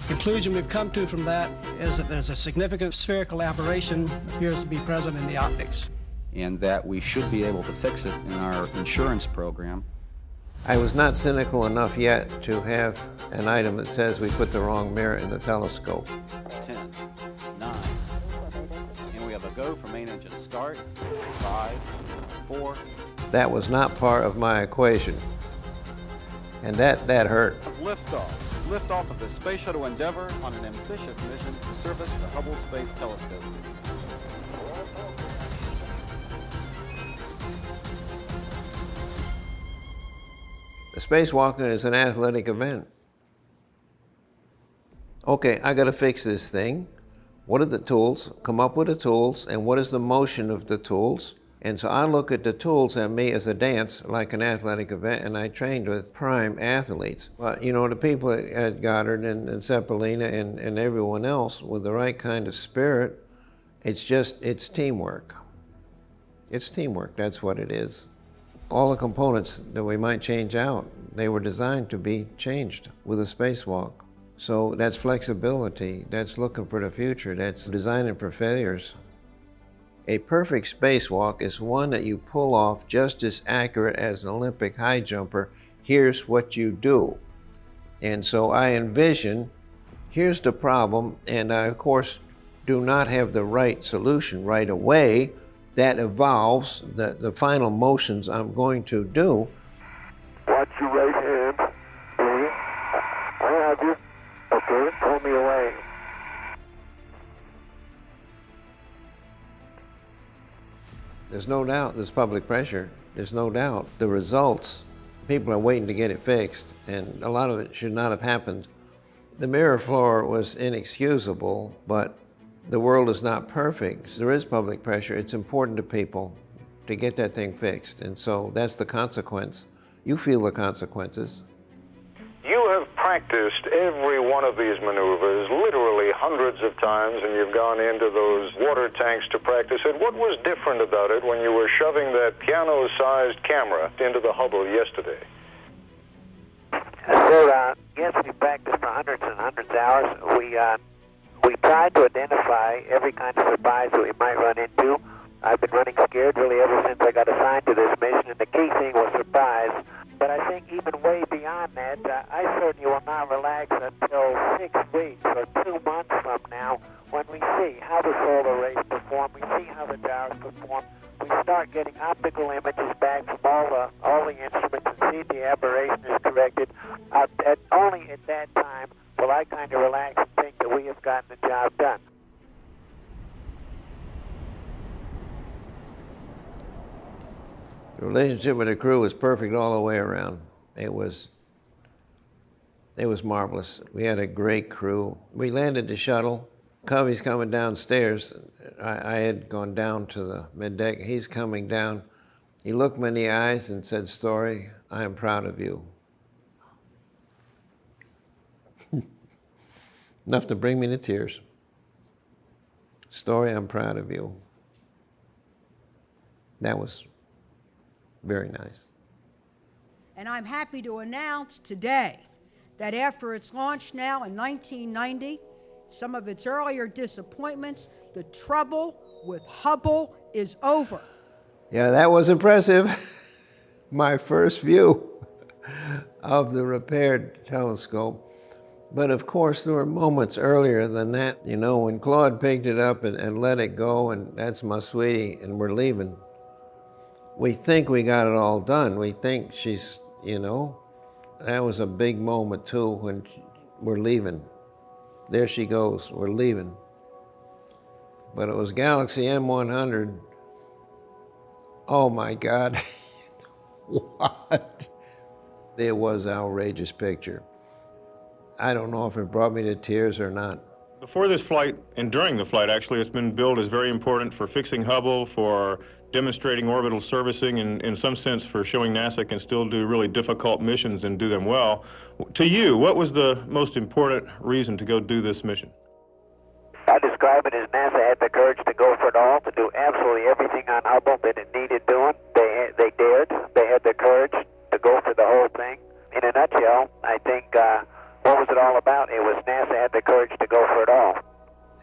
The conclusion we've come to from that is that there's a significant spherical aberration appears to be present in the optics. And that we should be able to fix it in our insurance program. I was not cynical enough yet to have an item that says we put the wrong mirror in the telescope. 10, 9, and we have a go for main engine start. 5, 4. That was not part of my equation. And that hurt. Liftoff. Liftoff of the Space Shuttle Endeavour on an ambitious mission to service the Hubble Space Telescope. The spacewalking is an athletic event. Okay, I gotta fix this thing. What are the tools? Come up with the tools, and what is the motion of the tools? And so I look at the tools and me as a dance, like an athletic event, and I trained with prime athletes. But you know, the people at Goddard and Ceppolina and everyone else with the right kind of spirit, it's teamwork. It's teamwork, that's what it is. All the components that we might change out, they were designed to be changed with a spacewalk. So that's flexibility, that's looking for the future, that's designing for failures. A perfect spacewalk is one that you pull off just as accurate as an Olympic high jumper. Here's what you do. And so I envision, here's the problem, and I, of course, do not have the right solution right away. That evolves the final motions I'm going to do. Watch your right hand. I have you. Okay, pull me away. There's no doubt there's public pressure. There's no doubt the results, people are waiting to get it fixed, and a lot of it should not have happened. The mirror floor was inexcusable, but the world is not perfect. There is public pressure. It's important to people to get that thing fixed, and so that's the consequence. You feel the consequences. You have practiced every one of these maneuvers literally hundreds of times, and you've gone into those water tanks to practice it. What was different about it when you were shoving that piano-sized camera into the Hubble yesterday? So, yes, we practiced for hundreds and hundreds of hours. We tried to identify every kind of surprise that we might run into. I've been running scared really ever since I got assigned to this mission, and the key thing was surprise. But I think even way beyond that, I certainly will not relax until 6 weeks or 2 months from now when we see how the solar rays perform, we see how the towers perform, we start getting optical images back from all the instruments and see if the aberration is corrected. Only at that time will I kind of relax and think that we have gotten the job done. The relationship with the crew was perfect all the way around. It was marvelous. We had a great crew. We landed the shuttle. Covey's coming downstairs. I had gone down to the middeck. He's coming down. He looked me in the eyes and said, "Story, I am proud of you." Enough to bring me to tears. "Story, I'm proud of you." That was very nice. And I'm happy to announce today that after its launch now in 1990, some of its earlier disappointments, the trouble with Hubble is over. Yeah, that was impressive. My first view of the repaired telescope. But of course, there were moments earlier than that, you know, when Claude picked it up and let it go, and that's my sweetie, and we're leaving. We think we got it all done. We think she's, you know, that was a big moment too when we're leaving. There she goes, we're leaving. But it was Galaxy M100. Oh my God, what? It was an outrageous picture. I don't know if it brought me to tears or not. Before this flight and during the flight, actually, it's been billed as very important for fixing Hubble, for demonstrating orbital servicing, and in some sense for showing NASA can still do really difficult missions and do them well. To you, what was the most important reason to go do this mission? I describe it as NASA had the courage to go for it all, to do absolutely everything on Hubble that it needed doing. They dared. They had the courage to go for the whole thing. In a nutshell, I think what was it all about? It was NASA had the courage to go for it all.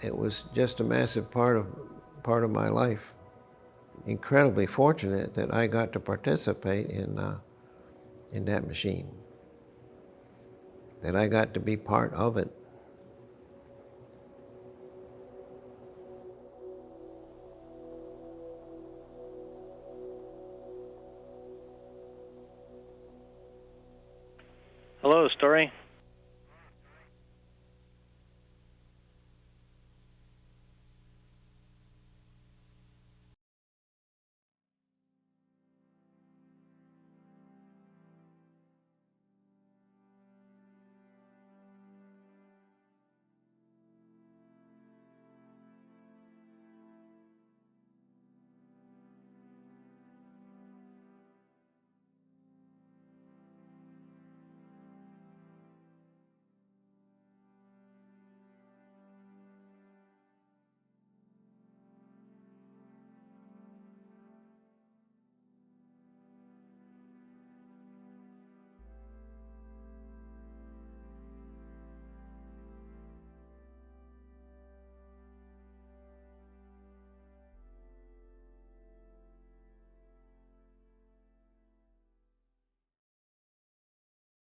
It was just a massive part of my life. Incredibly fortunate that I got to participate in that machine, that I got to be part of it. Hello, Story.